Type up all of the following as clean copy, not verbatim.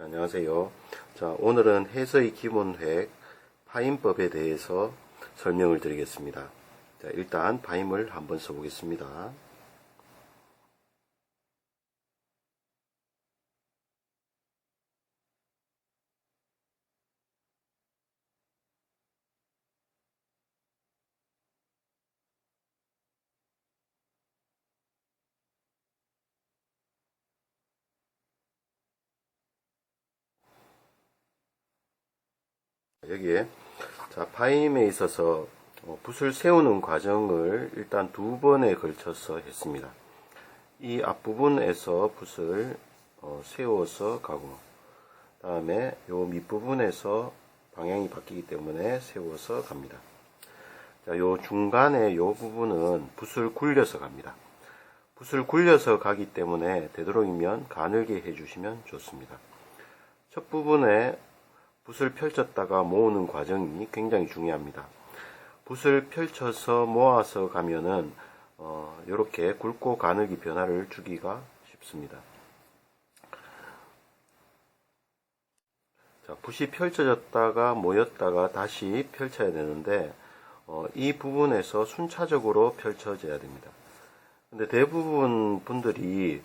안녕하세요. 자, 오늘은 해서의 기본획 파임법에 대해서 설명을 드리겠습니다. 자, 일단 파임을 한번 써보겠습니다. 여기에 자, 파임에 있어서 붓을 세우는 과정을 일단 두 번에 걸쳐서 했습니다. 이 앞부분에서 붓을 세워서 가고, 다음에 요 밑부분에서 방향이 바뀌기 때문에 세워서 갑니다. 자, 요 중간에 요 부분은 붓을 굴려서 갑니다. 붓을 굴려서 가기 때문에 되도록이면 가늘게 해주시면 좋습니다. 첫 부분에 붓을 펼쳤다가 모으는 과정이 굉장히 중요합니다. 붓을 펼쳐서 모아서 가면은 이렇게 굵고 가늘기 변화를 주기가 쉽습니다. 자, 붓이 펼쳐졌다가 모였다가 다시 펼쳐야 되는데 이 부분에서 순차적으로 펼쳐져야 됩니다. 근데 대부분 분들이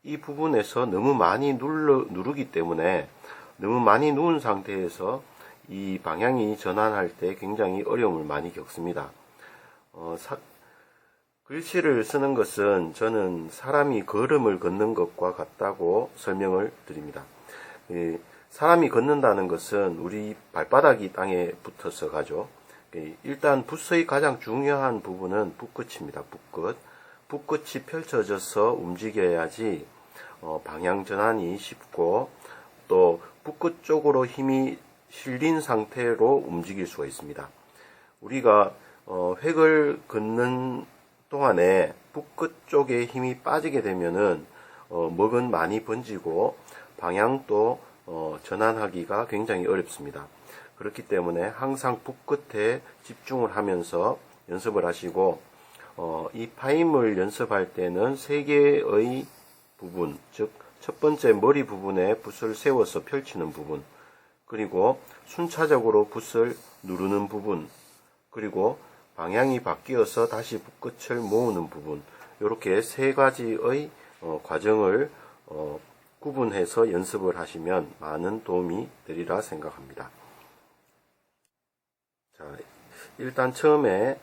이 부분에서 너무 많이 누르기 때문에 너무 많이 누운 상태에서 이 방향이 전환할 때 굉장히 어려움을 많이 겪습니다. 글씨를 쓰는 것은 저는 사람이 걸음을 걷는 것과 같다고 설명을 드립니다. 사람이 걷는다는 것은 우리 발바닥이 땅에 붙어서 가죠. 일단 붓의 가장 중요한 부분은 붓끝입니다. 붓끝. 붓끝이 펼쳐져서 움직여야지 방향 전환이 쉽고 또 붓끝 쪽으로 힘이 실린 상태로 움직일 수가 있습니다. 우리가 획을 긋는 동안에 붓끝 쪽에 힘이 빠지게 되면은 먹은 많이 번지고 방향도 전환하기가 굉장히 어렵습니다. 그렇기 때문에 항상 붓끝에 집중을 하면서 연습을 하시고 이 파임을 연습할 때는 세 개의 부분, 즉 첫 번째 머리 부분에 붓을 세워서 펼치는 부분, 그리고 순차적으로 붓을 누르는 부분, 그리고 방향이 바뀌어서 다시 붓끝을 모으는 부분, 이렇게 세 가지의 과정을 구분해서 연습을 하시면 많은 도움이 되리라 생각합니다. 자, 일단 처음에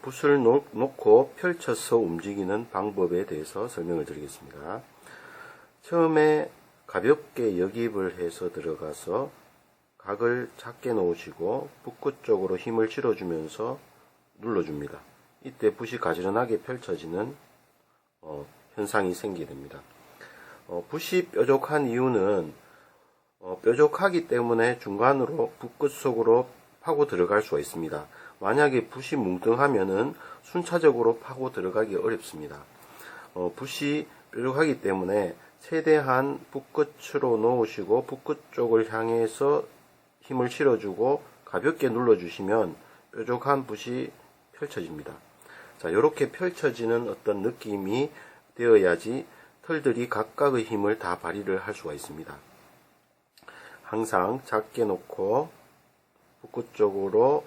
붓을 놓고 펼쳐서 움직이는 방법에 대해서 설명을 드리겠습니다. 처음에 가볍게 역입을 해서 들어가서 각을 작게 놓으시고 붓끝 쪽으로 힘을 실어주면서 눌러줍니다. 이때 붓이 가지런하게 펼쳐지는 현상이 생기게 됩니다. 붓이 뾰족한 이유는 뾰족하기 때문에 중간으로 붓끝 속으로 파고 들어갈 수가 있습니다. 만약에 붓이 뭉뚱하면은 순차적으로 파고 들어가기 어렵습니다. 붓이 뾰족하기 때문에 최대한 붓끝으로 놓으시고 붓끝 쪽을 향해서 힘을 실어주고 가볍게 눌러주시면 뾰족한 붓이 펼쳐집니다. 자, 이렇게 펼쳐지는 어떤 느낌이 되어야지 털들이 각각의 힘을 다 발휘를 할 수가 있습니다. 항상 작게 놓고 붓끝 쪽으로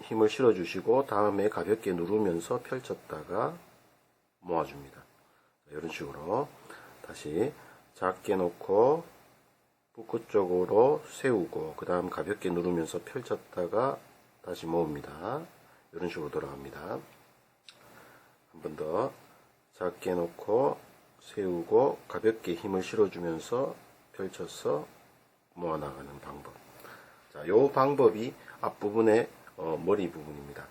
힘을 실어주시고 다음에 가볍게 누르면서 펼쳤다가 모아줍니다. 이런 식으로 다시 작게 놓고 붓끝 쪽으로 세우고 그 다음 가볍게 누르면서 펼쳤다가 다시 모읍니다. 이런 식으로 돌아갑니다. 한 번 더 작게 놓고 세우고 가볍게 힘을 실어주면서 펼쳐서 모아나가는 방법. 자, 이 방법이 앞부분의 머리 부분입니다.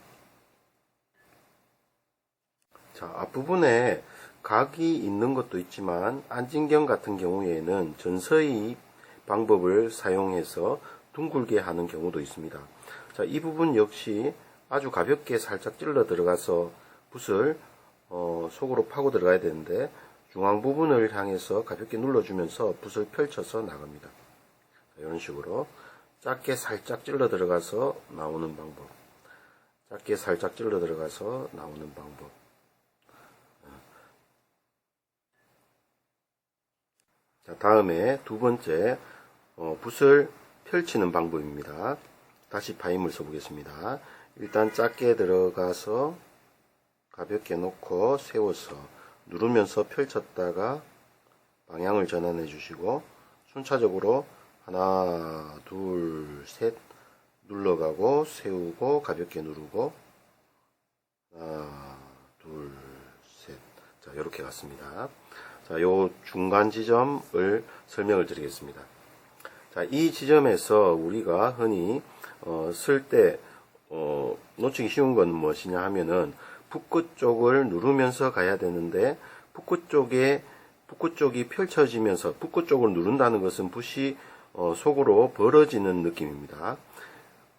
자, 앞부분에 각이 있는 것도 있지만 안진경 같은 경우에는 전서의 방법을 사용해서 둥글게 하는 경우도 있습니다. 자, 이 부분 역시 아주 가볍게 살짝 찔러 들어가서 붓을 속으로 파고 들어가야 되는데 중앙 부분을 향해서 가볍게 눌러주면서 붓을 펼쳐서 나갑니다. 이런 식으로 작게 살짝 찔러 들어가서 나오는 방법, 작게 살짝 찔러 들어가서 나오는 방법. 자, 다음에 두 번째, 붓을 펼치는 방법입니다. 다시 파임을 써보겠습니다. 일단 작게 들어가서 가볍게 놓고 세워서 누르면서 펼쳤다가 방향을 전환해 주시고 순차적으로 하나, 둘, 셋 눌러가고 세우고 가볍게 누르고 하나, 둘, 셋. 자, 이렇게 갔습니다. 자, 요 중간 지점을 설명을 드리겠습니다. 자, 이 지점에서 우리가 흔히 쓸 때 놓치기 쉬운 건 무엇이냐 하면은 붓끝 쪽을 누르면서 가야 되는데 붓끝 쪽이 펼쳐지면서 붓끝 쪽을 누른다는 것은 붓이 속으로 벌어지는 느낌입니다.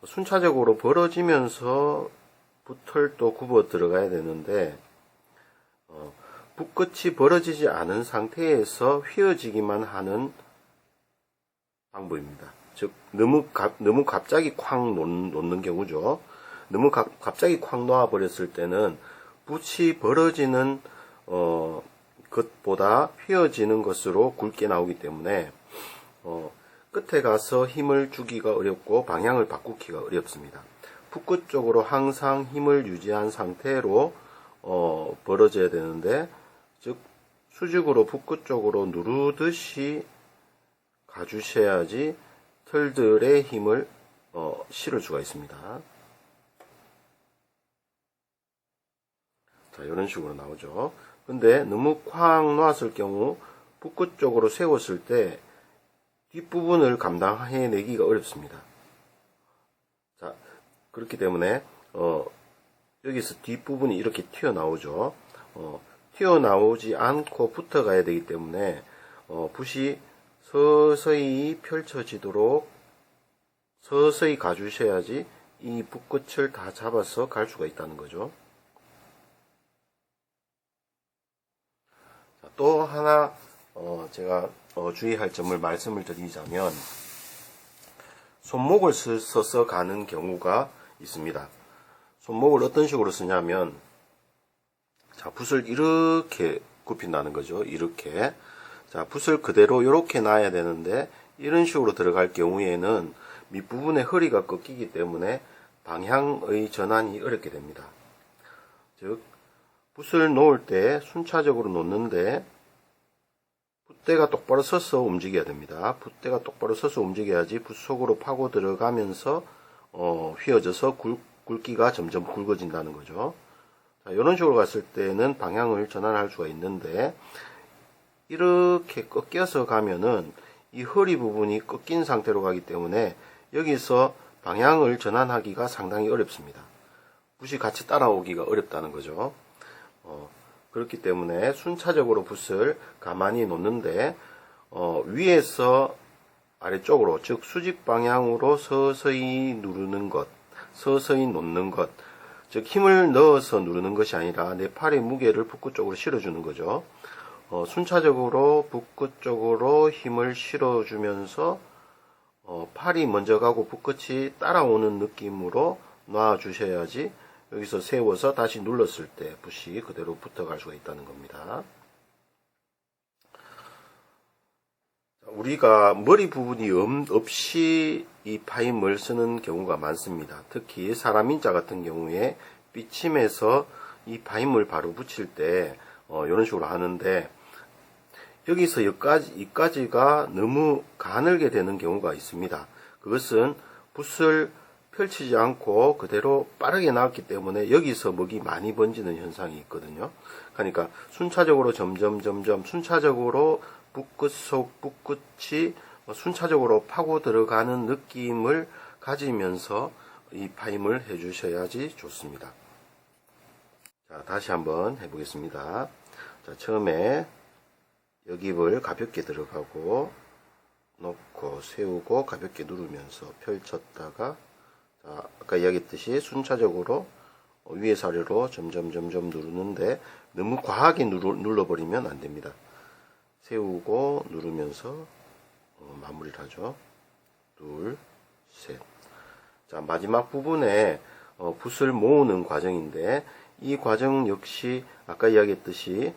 순차적으로 벌어지면서 붓털도 굽어 들어가야 되는데 붓끝이 벌어지지 않은 상태에서 휘어지기만 하는 방법입니다. 즉 너무 갑자기 콱 놓는 경우죠. 너무 갑자기 콱 놓아 버렸을 때는 붓이 벌어지는 것보다 휘어지는 것으로 굵게 나오기 때문에 끝에 가서 힘을 주기가 어렵고 방향을 바꾸기가 어렵습니다. 붓끝 쪽으로 항상 힘을 유지한 상태로 벌어져야 되는데 즉 수직으로 붓끝 쪽으로 누르듯이 가주셔야지 털들의 힘을 실을 수가 있습니다. 자, 이런 식으로 나오죠. 근데 너무 쾅 놓았을 경우 붓끝 쪽으로 세웠을 때 뒷부분을 감당해내기가 어렵습니다. 자, 그렇기 때문에 여기서 뒷부분이 이렇게 튀어나오죠. 튀어나오지 않고 붙어가야 되기 때문에 붓이 서서히 펼쳐지도록 서서히 가주셔야지 이 붓끝을 다 잡아서 갈 수가 있다는 거죠. 자, 또 하나 제가 주의할 점을 말씀을 드리자면 손목을 써서 가는 경우가 있습니다. 손목을 어떤 식으로 쓰냐면 자, 붓을 이렇게 굽힌다는 거죠. 이렇게. 자, 붓을 그대로 이렇게 놔야 되는데 이런 식으로 들어갈 경우에는 밑부분에 허리가 꺾이기 때문에 방향의 전환이 어렵게 됩니다. 즉 붓을 놓을 때 순차적으로 놓는데 붓대가 똑바로 서서 움직여야 됩니다. 붓대가 똑바로 서서 움직여야지 붓 속으로 파고 들어가면서 휘어져서 굵기가 점점 굵어진다는 거죠. 자, 이런 식으로 갔을 때는 방향을 전환할 수가 있는데 이렇게 꺾여서 가면은 이 허리 부분이 꺾인 상태로 가기 때문에 여기서 방향을 전환하기가 상당히 어렵습니다. 붓이 같이 따라오기가 어렵다는 거죠. 그렇기 때문에 순차적으로 붓을 가만히 놓는데 위에서 아래쪽으로 즉 수직 방향으로 서서히 누르는 것, 서서히 놓는 것, 즉 힘을 넣어서 누르는 것이 아니라 내 팔의 무게를 붓끝 쪽으로 실어주는 거죠. 순차적으로 붓끝 쪽으로 힘을 실어주면서 팔이 먼저 가고 붓끝이 따라오는 느낌으로 놔주셔야지 여기서 세워서 다시 눌렀을 때 붓이 그대로 붙어갈 수가 있다는 겁니다. 우리가 머리 부분이 없이 이 파임을 쓰는 경우가 많습니다. 특히 사람 인자 같은 경우에 삐침해서 이 파임을 바로 붙일 때 이런 식으로 하는데 여기서 여기까지가 너무 가늘게 되는 경우가 있습니다. 그것은 붓을 펼치지 않고 그대로 빠르게 나왔기 때문에 여기서 먹이 많이 번지는 현상이 있거든요. 그러니까 순차적으로 점점 순차적으로 붓끝 속 붓끝이 순차적으로 파고 들어가는 느낌을 가지면서 이 파임을 해주셔야지 좋습니다. 자, 다시 한번 해보겠습니다. 자, 처음에 여깁을 가볍게 들어가고 놓고 세우고 가볍게 누르면서 펼쳤다가 자, 아까 이야기했듯이 순차적으로 위에서 아래로 점점 누르는데 너무 과하게 눌러버리면 안 됩니다. 세우고 누르면서 마무리를 하죠. 둘, 셋. 자, 마지막 부분에 붓을 모으는 과정인데 이 과정 역시 아까 이야기했듯이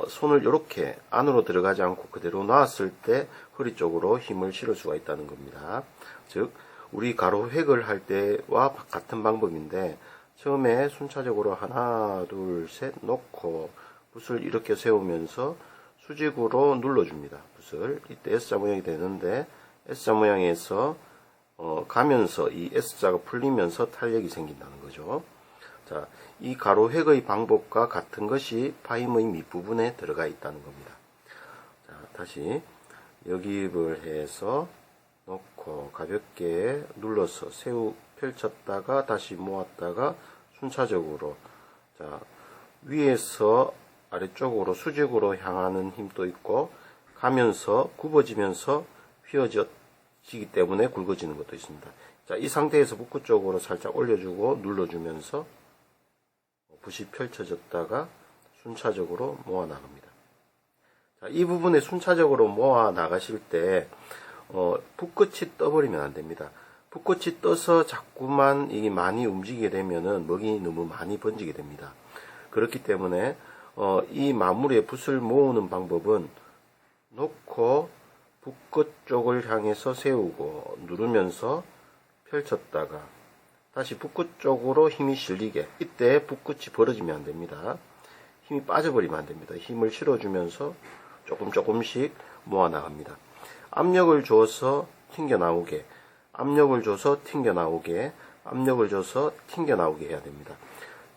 손을 이렇게 안으로 들어가지 않고 그대로 놨을 때 허리 쪽으로 힘을 실을 수가 있다는 겁니다. 즉 우리 가로 획을 할 때와 같은 방법인데, 처음에 순차적으로 하나 둘 셋 놓고 붓을 이렇게 세우면서 수직으로 눌러줍니다. 붓을. 이때 S자 모양이 되는데, S자 모양에서 가면서 이 S자가 풀리면서 탄력이 생긴다는 거죠. 자, 이 가로 획의 방법과 같은 것이 파임의 밑부분에 들어가 있다는 겁니다. 자, 다시 역입을 해서 놓고 가볍게 눌러서 펼쳤다가 다시 모았다가 순차적으로, 자, 위에서 아래쪽으로 수직으로 향하는 힘도 있고, 가면서 굽어지면서 휘어지기 때문에 굵어지는 것도 있습니다. 자, 이 상태에서 북구 쪽으로 살짝 올려주고 눌러주면서 붓이 펼쳐졌다가 순차적으로 모아 나갑니다. 자, 이 부분에 순차적으로 모아 나가실 때 붓끝이 떠버리면 안 됩니다. 붓끝이 떠서 자꾸만 이게 많이 움직이게 되면은 먹이 너무 많이 번지게 됩니다. 그렇기 때문에 이 마무리에 붓을 모으는 방법은 놓고 붓끝 쪽을 향해서 세우고 누르면서 펼쳤다가 다시 붓끝 쪽으로 힘이 실리게, 이때 붓끝이 벌어지면 안 됩니다. 힘이 빠져버리면 안 됩니다. 힘을 실어주면서 조금씩 모아 나갑니다. 압력을 줘서 튕겨나오게, 압력을 줘서 튕겨나오게, 압력을 줘서 튕겨나오게 해야 됩니다.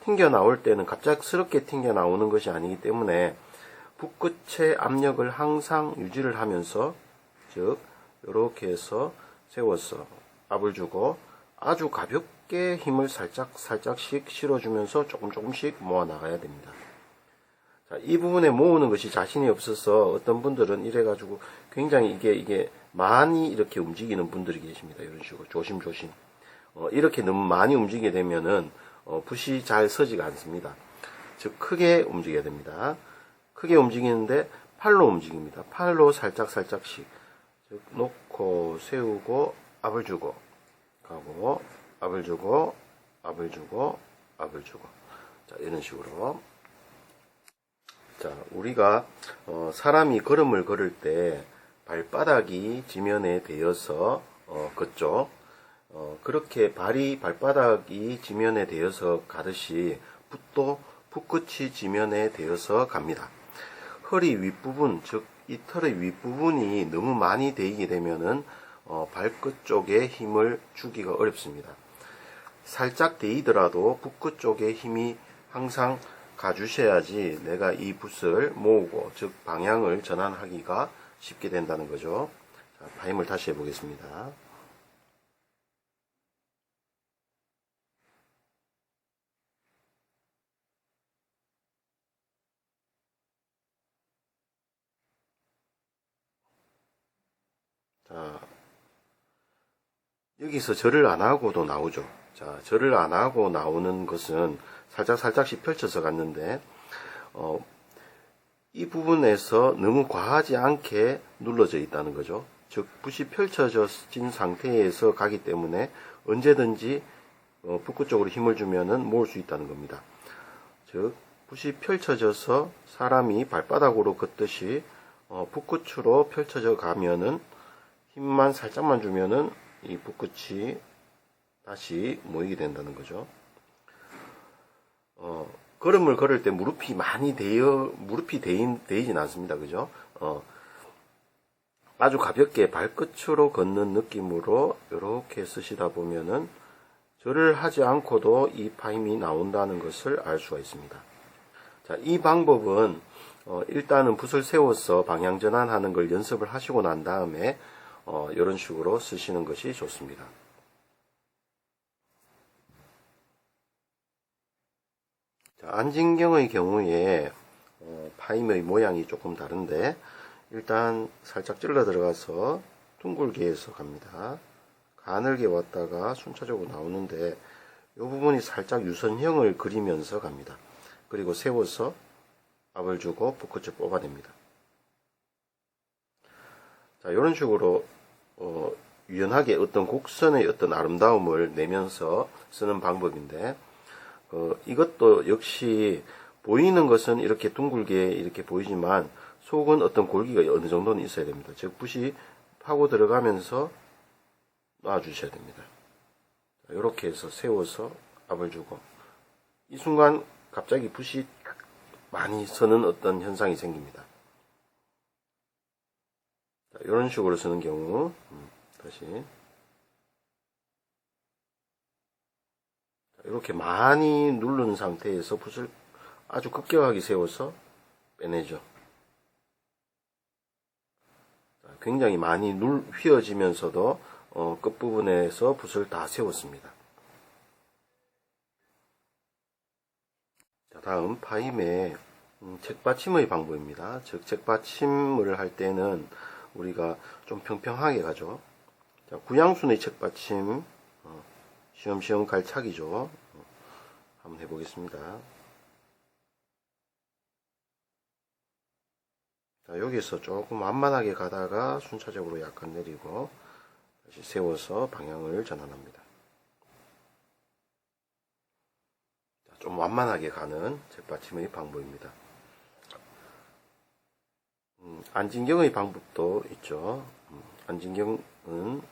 튕겨나올 때는 갑작스럽게 튕겨나오는 것이 아니기 때문에 붓끝의 압력을 항상 유지를 하면서, 즉 이렇게 해서 세워서 압을 주고 아주 가볍게 힘을 살짝씩 실어주면서 조금씩 모아 나가야 됩니다. 자, 이 부분에 모으는 것이 자신이 없어서 어떤 분들은 이래가지고 굉장히 이게 많이 이렇게 움직이는 분들이 계십니다. 이런 식으로 조심조심. 이렇게 너무 많이 움직이게 되면은 붓이 잘 서지가 않습니다. 즉 크게 움직여야 됩니다. 크게 움직이는데 팔로 움직입니다. 팔로 살짝씩. 즉 놓고 세우고 압을 주고 가고, 압을 주고 압을 주고 압을 주고. 자, 이런 식으로. 자, 우리가 사람이 걸음을 걸을 때 발바닥이 지면에 대어서 걷죠. 그렇게 발바닥이 지면에 대어서 가듯이 붓도 붓끝이 지면에 대어서 갑니다. 허리 윗부분, 즉 이 털의 윗부분이 너무 많이 대이게 되면은 발끝 쪽에 힘을 주기가 어렵습니다. 살짝 대이더라도 붓끝 쪽에 힘이 항상 가주셔야지 내가 이 붓을 모으고, 즉 방향을 전환하기가 쉽게 된다는 거죠. 자, 파임을 다시 해보겠습니다. 자, 여기서 절을 안 하고도 나오죠. 자, 절을 안 하고 나오는 것은 살짝씩 펼쳐서 갔는데, 이 부분에서 너무 과하지 않게 눌러져 있다는 거죠. 즉, 붓이 펼쳐진 상태에서 가기 때문에 언제든지 붓끝 쪽으로 힘을 주면은 모을 수 있다는 겁니다. 즉, 붓이 펼쳐져서 사람이 발바닥으로 걷듯이 붓끝으로 펼쳐져 가면은 힘만 살짝만 주면은 이 붓끝이 다시 모이게 된다는 거죠. 걸음을 걸을 때 무릎이 많이 대이진 않습니다. 그죠? 아주 가볍게 발끝으로 걷는 느낌으로 이렇게 쓰시다 보면은 절을 하지 않고도 이 파임이 나온다는 것을 알 수가 있습니다. 자, 이 방법은 일단은 붓을 세워서 방향 전환하는 걸 연습을 하시고 난 다음에 이런 식으로 쓰시는 것이 좋습니다. 자, 안진경의 경우에 파임의 모양이 조금 다른데, 일단 살짝 찔러 들어가서 둥글게 해서 갑니다. 가늘게 왔다가 순차적으로 나오는데 이 부분이 살짝 유선형을 그리면서 갑니다. 그리고 세워서 압을 주고 붓끝을 뽑아냅니다. 자, 이런 식으로 유연하게 어떤 곡선의 어떤 아름다움을 내면서 쓰는 방법인데, 이것도 역시 보이는 것은 이렇게 둥글게 이렇게 보이지만 속은 어떤 골기가 어느 정도는 있어야 됩니다. 즉 붓이 파고 들어가면서 놔주셔야 됩니다. 이렇게 해서 세워서 압을 주고 이 순간 갑자기 붓이 많이 서는 어떤 현상이 생깁니다. 이런 식으로 쓰는 경우 다시 이렇게 많이 누른 상태에서 붓을 아주 급격하게 세워서 빼내죠. 굉장히 많이 휘어지면서도 끝부분에서 붓을 다 세웠습니다. 자, 다음 파임의 책받침의 방법입니다. 즉 책받침을 할 때는 우리가 좀 평평하게 가죠. 자, 구양순의 책받침 시험시험 갈착이죠. 한번 해보겠습니다. 자, 여기서 조금 완만하게 가다가 순차적으로 약간 내리고 다시 세워서 방향을 전환합니다. 자, 좀 완만하게 가는 책받침의 방법입니다. 안진경의 방법도 있죠. 안진경은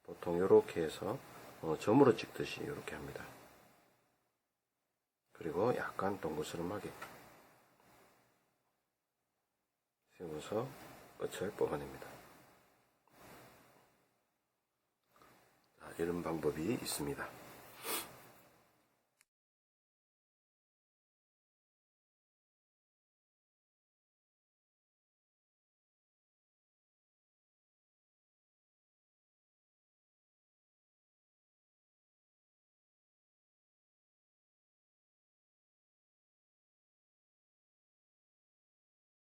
보통 이렇게 해서 점으로 찍듯이 이렇게 합니다. 그리고 약간 동그스름하게 세워서 끝을 뽑아냅니다. 자, 이런 방법이 있습니다.